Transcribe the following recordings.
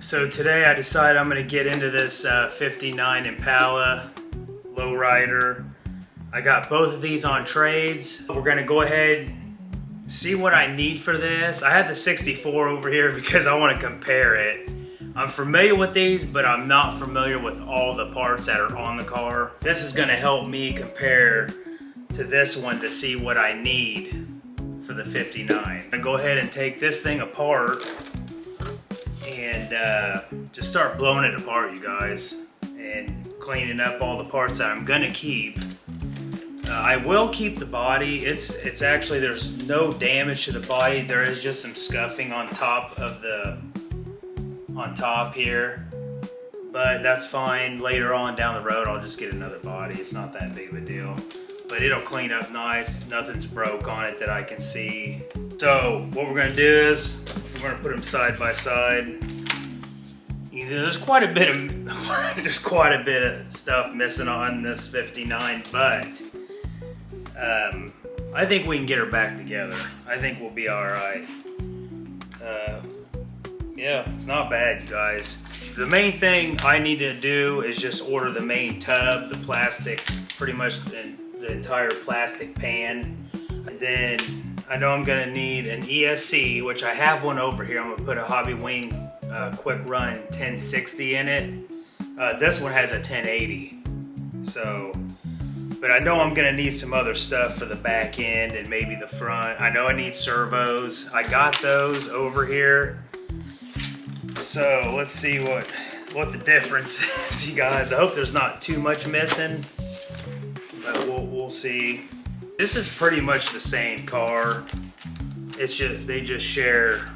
So today I decided I'm going to get into this 59 Impala lowrider. I got both of these on trades. We're going to go ahead see what I need for this. I have the 64 over here because I want to compare it. I'm familiar with these, but I'm not familiar with all the parts that are on the car. This is going to help me compare to this one to see what I need for the 59. I'm going to go ahead and take this thing apart and just start blowing it apart, you guys, and cleaning up all the parts that I'm gonna keep. I will keep the body. It's actually, there's no damage to the body. There is just some scuffing on top here, but that's fine. Later on down the road, I'll just get another body. It's not that big of a deal, but it'll clean up nice. Nothing's broke on it that I can see. So what we're gonna do is we're gonna put them side by side. There's quite a bit of stuff missing on this 59, but I think we can get her back together. I think we'll be all right. Yeah, it's not bad, you guys. The main thing I need to do is just order the main tub, the plastic, pretty much the entire plastic pan. And then I know I'm gonna need an ESC, which I have one over here. I'm gonna put a Hobby Wing quick run 1060 in it. This one has a 1080. So, but I know I'm gonna need some other stuff for the back end and maybe the front. I know I need servos. I got those over here. So let's see what the difference is, you guys. I hope there's not too much missing, but we'll see. This is pretty much the same car. It's just, they just share,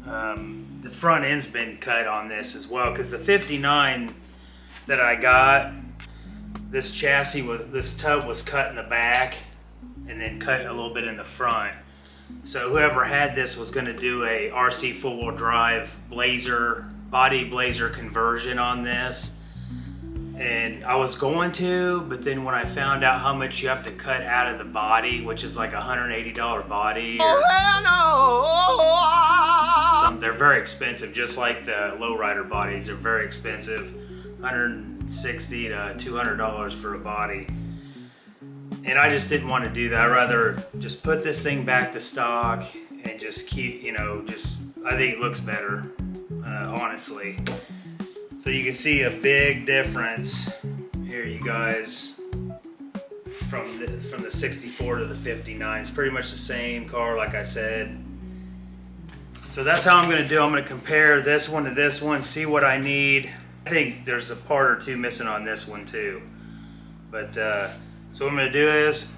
the front end's been cut on this as well, because the 59 that I got, this tub was cut in the back and then cut a little bit in the front. So whoever had this was going to do a RC four-wheel drive body blazer conversion on this. And I was going to, but then when I found out how much you have to cut out of the body, which is like $180 body. They're very expensive, just like the lowrider bodies. They're very expensive, $160 to $200 for a body. And I just didn't want to do that. I'd rather just put this thing back to stock and just keep, I think it looks better, honestly. So you can see a big difference here, you guys, from the 64 to the 59. It's pretty much the same car, like I said. So that's how I'm gonna do. I'm gonna compare this one to this one, see what I need. I think there's a part or two missing on this one too. But so what I'm gonna do is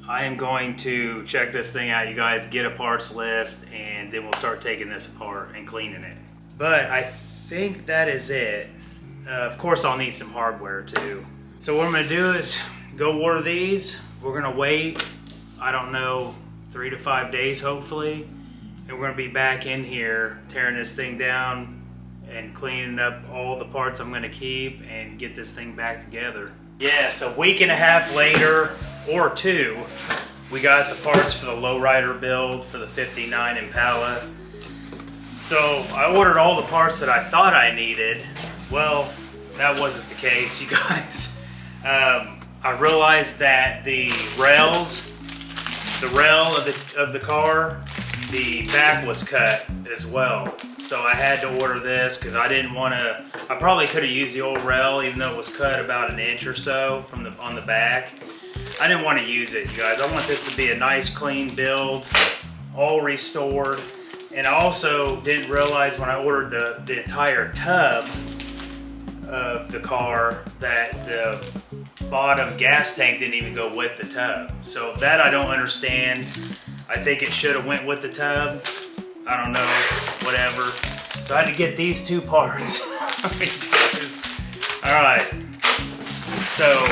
I am going to check this thing out, you guys, get a parts list, and then we'll start taking this apart and cleaning it. But I think that is it. Of course, I'll need some hardware too. So what I'm gonna do is go order these. We're gonna wait, I don't know, 3 to 5 days hopefully. And we're gonna be back in here tearing this thing down and cleaning up all the parts I'm gonna keep and get this thing back together. Yes, a week and a half later, or two, we got the parts for the lowrider build for the 59 Impala. So I ordered all the parts that I thought I needed. Well, that wasn't the case, you guys. I realized that the rail of the car, the back was cut as well. So I had to order this because I didn't want to, I probably could have used the old rail even though it was cut about an inch or so on the back. I didn't want to use it, you guys. I want this to be a nice clean build, all restored. And I also didn't realize when I ordered the entire tub of the car that the bottom gas tank didn't even go with the tub. So that I don't understand. I think it should have went with the tub. I don't know, whatever. So I had to get these two parts. All right. So,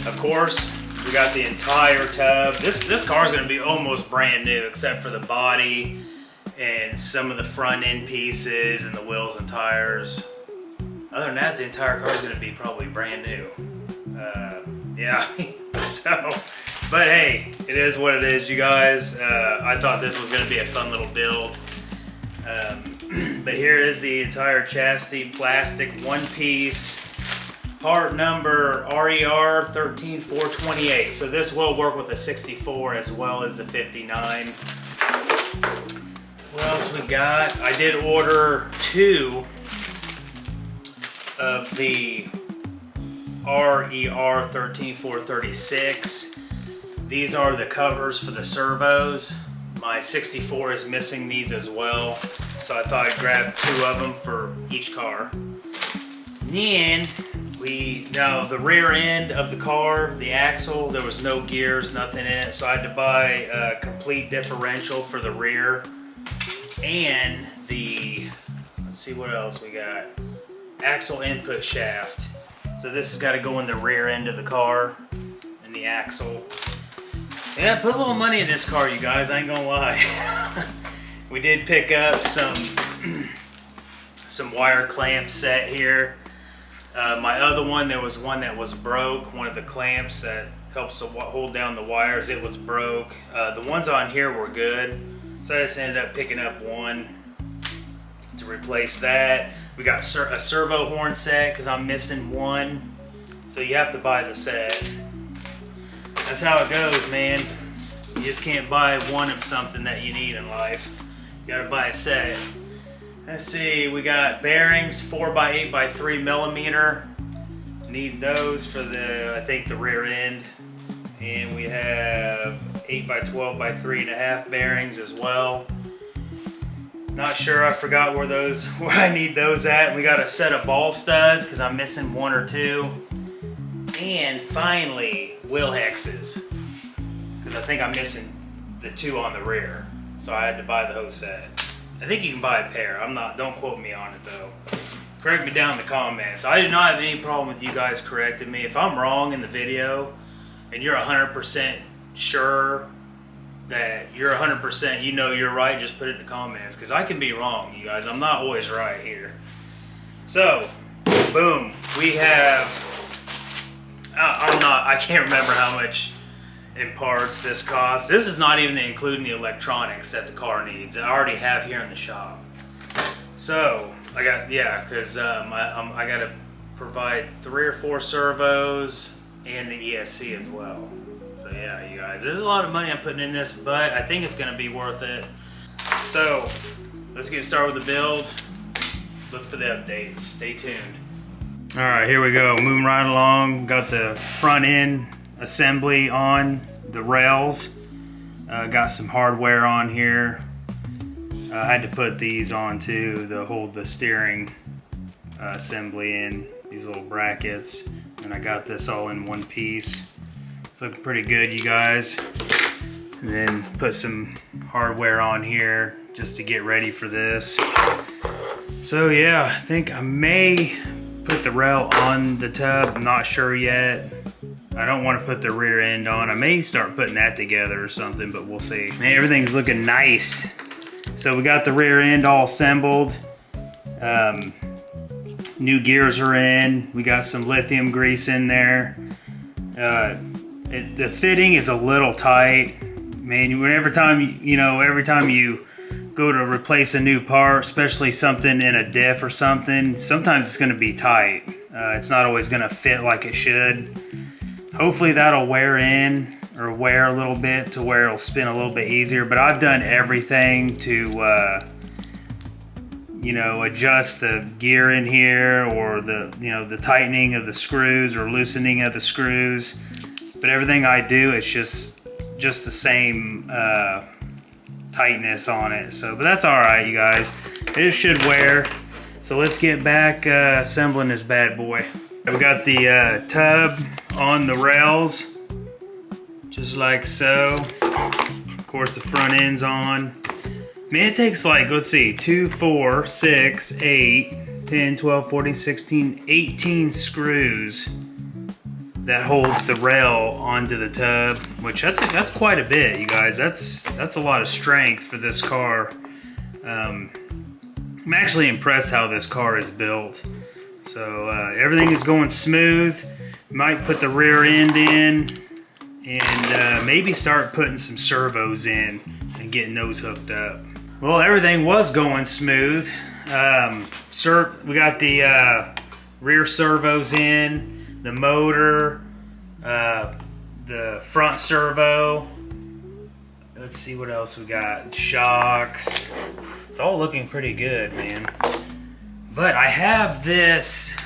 of course, we got the entire tub. This car is going to be almost brand new, except for the body and some of the front end pieces and the wheels and tires. Other than that, the entire car is going to be probably brand new. Yeah. So. But hey, it is what it is, you guys. I thought this was going to be a fun little build. But here is the entire chassis, plastic, one piece, part number RER 13428. So this will work with the 64 as well as the 59. What else we got? I did order 2 of the RER 13436. These are the covers for the servos. My 64 is missing these as well, so I thought I'd grab 2 of them for each car. And then now the rear end of the car, the axle, there was no gears, nothing in it, so I had to buy a complete differential for the rear. And let's see what else we got. Axle input shaft. So this has got to go in the rear end of the car, and the axle. Yeah, put a little money in this car, you guys, I ain't gonna lie. We did pick up some wire clamp set here. My other one, there was one that was broke, one of the clamps that helps to hold down the wires, it was broke. The ones on here were good, so I just ended up picking up one to replace that. We got a servo horn set because I'm missing one, so you have to buy the set. That's how it goes, man. You just can't buy one of something that you need in life. You gotta buy a set. Let's see, we got bearings 4x8x3 millimeter. Need those for I think the rear end. And we have 8x12x3.5 bearings as well. Not sure, I forgot where I need those at. We got a set of ball studs because I'm missing 1 or 2. And finally, wheel hexes, because I think I'm missing the 2 on the rear, so I had to buy the whole set. I think you can buy a pair. Don't quote me on it though. Correct me down in the comments. I did not have any problem with you guys correcting me. If I'm wrong in the video and you're 100% sure that you're 100%, you know you're right, just put it in the comments, because I can be wrong, you guys. I'm not always right here. So, boom, we have. I can't remember how much in parts this costs. This is not even including the electronics that the car needs. I already have here in the shop. So I got, because I got to provide 3 or 4 servos and the ESC as well. So yeah, you guys, there's a lot of money I'm putting in this, but I think it's going to be worth it. So let's get started with the build. Look for the updates. Stay tuned. All right, here we go, moving right along. Got the front end assembly on the rails. Got some hardware on here. I had to put these on too to hold the steering assembly in, these little brackets. And I got this all in one piece. It's looking pretty good, you guys. And then put some hardware on here just to get ready for this. So yeah, I think I may put the rail on the tub. I'm not sure yet. I don't want to put the rear end on. I may start putting that together or something, but we'll see. Man, everything's looking nice. So we got the rear end all assembled. New gears are in. We got some lithium grease in there. The fitting is a little tight. Man, every time you go to replace a new part, especially something in a diff or something, sometimes it's going to be tight. It's not always going to fit like it should. Hopefully that'll wear in or wear a little bit to where it'll spin a little bit easier, but I've done everything to adjust the gear in here, or the tightening of the screws or loosening of the screws, but everything I do, it's just the same tightness on it. So, but that's all right, you guys. It should wear. So let's get back assembling this bad boy. We got the tub on the rails, just like so. Of course, the front end's on. Man, it takes like, let's see, 2, 4, 6, 8, 10, 12, 14, 16, 18 screws that holds the rail onto the tub, which that's quite a bit, you guys. That's a lot of strength for this car. I'm actually impressed how this car is built. So everything is going smooth. Might put the rear end in, and maybe start putting some servos in and getting those hooked up. Well, everything was going smooth. We got the rear servos in, the motor, the front servo. Let's see what else we got. Shocks. It's all looking pretty good, man. But I have this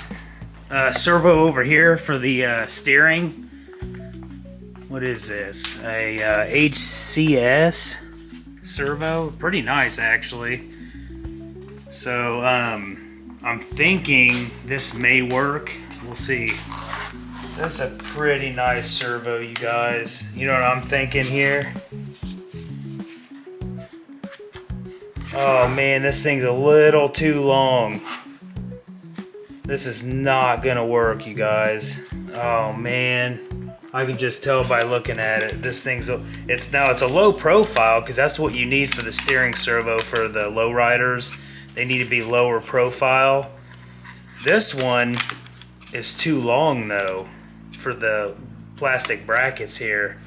servo over here for the steering. What is this? A HCS servo. Pretty nice, actually. So I'm thinking this may work. We'll see. That's a pretty nice servo, you guys. You know what I'm thinking here? Oh man, this thing's a little too long. This is not gonna work, you guys. Oh man, I can just tell by looking at it. This thing's it's a low profile because that's what you need for the steering servo for the lowriders. They need to be lower profile. This one is too long though for the plastic brackets here.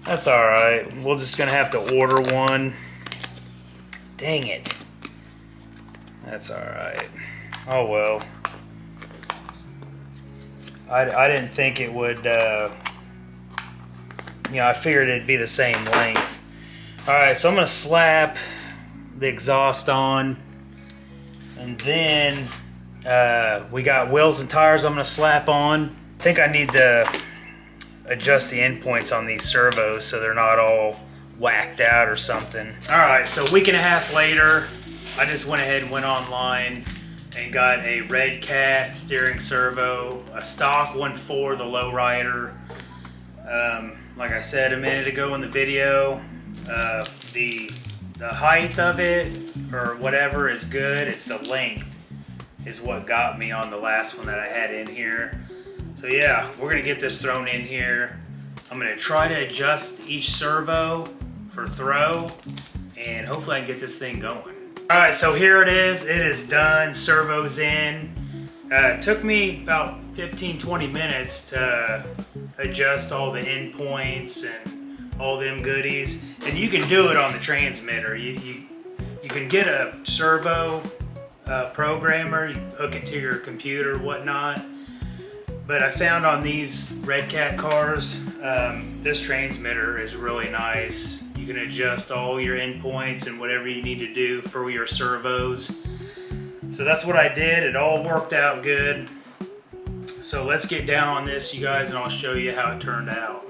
That's all right. We're just gonna have to order one. Dang it. That's all right. Oh well. I didn't think it would, I figured it'd be the same length. All right, so I'm gonna slap the exhaust on, and then we got wheels and tires I'm gonna slap on. I think I need to adjust the endpoints on these servos so they're not all whacked out or something. All right, so a week and a half later, I just went ahead and went online and got a Red Cat steering servo, a stock one for the lowrider. Like I said a minute ago in the video, the height of it or whatever is good. It's the length is what got me on the last one that I had in here. So yeah, we're gonna get this thrown in here. I'm gonna try to adjust each servo for throw, and hopefully I can get this thing going. All right, so here it is. It is done. Servo's in. It took me about 15-20 minutes to adjust all the endpoints and all them goodies. And you can do it on the transmitter. You can get a servo programmer, you hook it to your computer, whatnot. But I found on these Red Cat cars, this transmitter is really nice. You can adjust all your endpoints and whatever you need to do for your servos. So that's what I did. It all worked out good. So let's get down on this, you guys, and I'll show you how it turned out.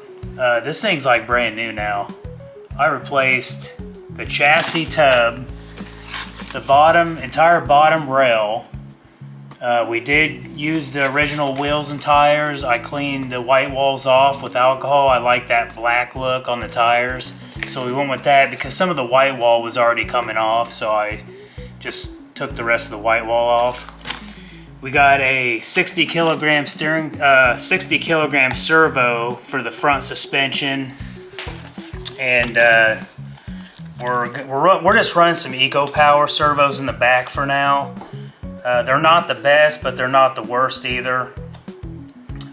This thing's like brand new now. I replaced the chassis tub, the entire bottom rail. We did use the original wheels and tires. I cleaned the white walls off with alcohol. I like that black look on the tires. So we went with that because some of the white wall was already coming off. So I just took the rest of the white wall off. We got a 60 kilogram servo for the front suspension. And we're just running some Eco Power servos in the back for now. They're not the best, but they're not the worst either.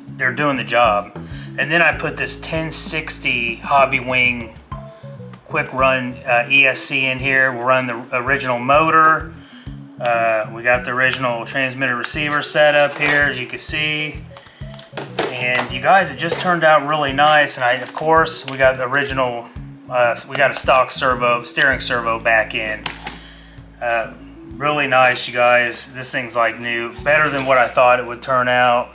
They're doing the job. And then I put this 1060 Hobby Wing quick run ESC in here. We're running the original motor. We got the original transmitter receiver set up here, as you can see. And you guys, it just turned out really nice. And of course, we got the original, we got a stock steering servo back in. Really nice, you guys. This thing's like new. Better than what I thought it would turn out.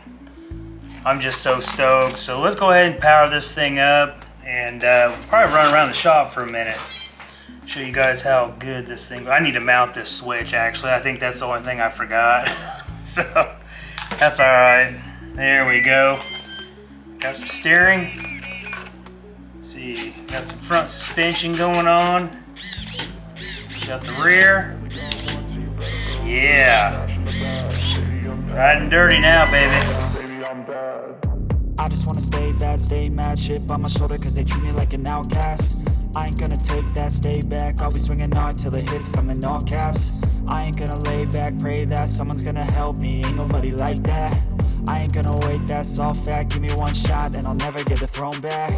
I'm just so stoked. So let's go ahead and power this thing up and probably run around the shop for a minute. Show you guys how good this thing. I need to mount this switch actually. I think that's the only thing I forgot. So that's all right. There we go. Got some steering. Let's see, got some front suspension going on. Got the rear. Yeah. Riding dirty now, baby. I just wanna stay bad, stay mad, chip on my shoulder cause they treat me like an outcast. I ain't gonna take that, stay back, I'll be swinging hard till the hits come in all caps. I ain't gonna lay back, pray that someone's gonna help me, ain't nobody like that. I ain't gonna wait, that's all fact, give me one shot and I'll never get the throne back.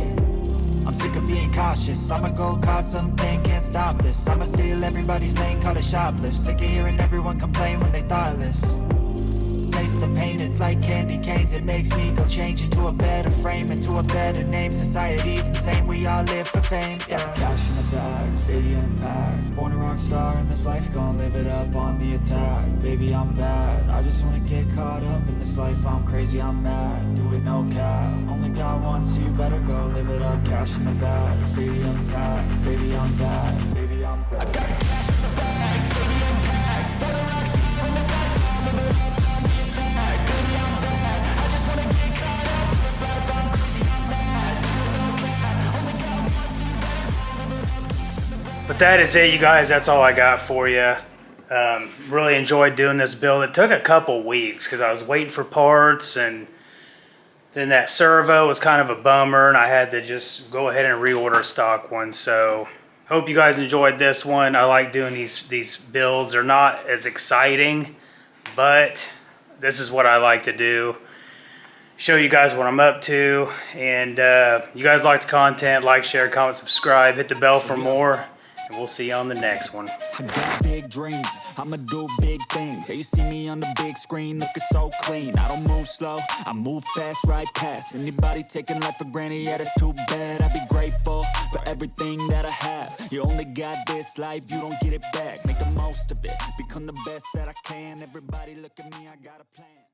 I'm sick of being cautious. I'ma go cause some pain, can't stop this. I'ma steal everybody's lane, call it shoplift. Sick of hearing everyone complain when they thoughtless. Taste the pain, it's like candy canes. It makes me go change into a better frame, into a better name. Society's insane, we all live for fame. Yeah. Cash in the bag, stadium packed. Born a rock star in this life, gon' live it up on the attack. Baby, I'm bad, I just wanna get caught up in this life. I'm crazy, I'm mad, do it no cap. Only God wants you, better go live it up. Cash in the bag, stadium packed. Baby, I'm bad, baby, I'm bad. I got cash in the bag, stadium packed. Born a rock star in this life, gon' live it up on the attack. Baby, I'm bad, I just wanna get caught up in this life. I'm crazy, I'm mad, do it no cap. Only God wants you, better go live it up. But that is it, you guys. That's all I got for you. Really enjoyed doing this build. It took a couple weeks because I was waiting for parts, and then that servo was kind of a bummer, and I had to just go ahead and reorder a stock one. So hope you guys enjoyed this one. I like doing these builds. They're not as exciting, but this is what I like to do. Show you guys what I'm up to. And you guys like the content, like, share, comment, subscribe, hit the bell for more. And we'll see you on the next one. I got big dreams, I'ma do big things. Yeah, you see me on the big screen looking so clean. I don't move slow, I move fast, right past anybody taking life for granted. Yeah, that's too bad. I'd be grateful for everything that I have. You only got this life, you don't get it back. Make the most of it, become the best that I can. Everybody look at me, I got a plan.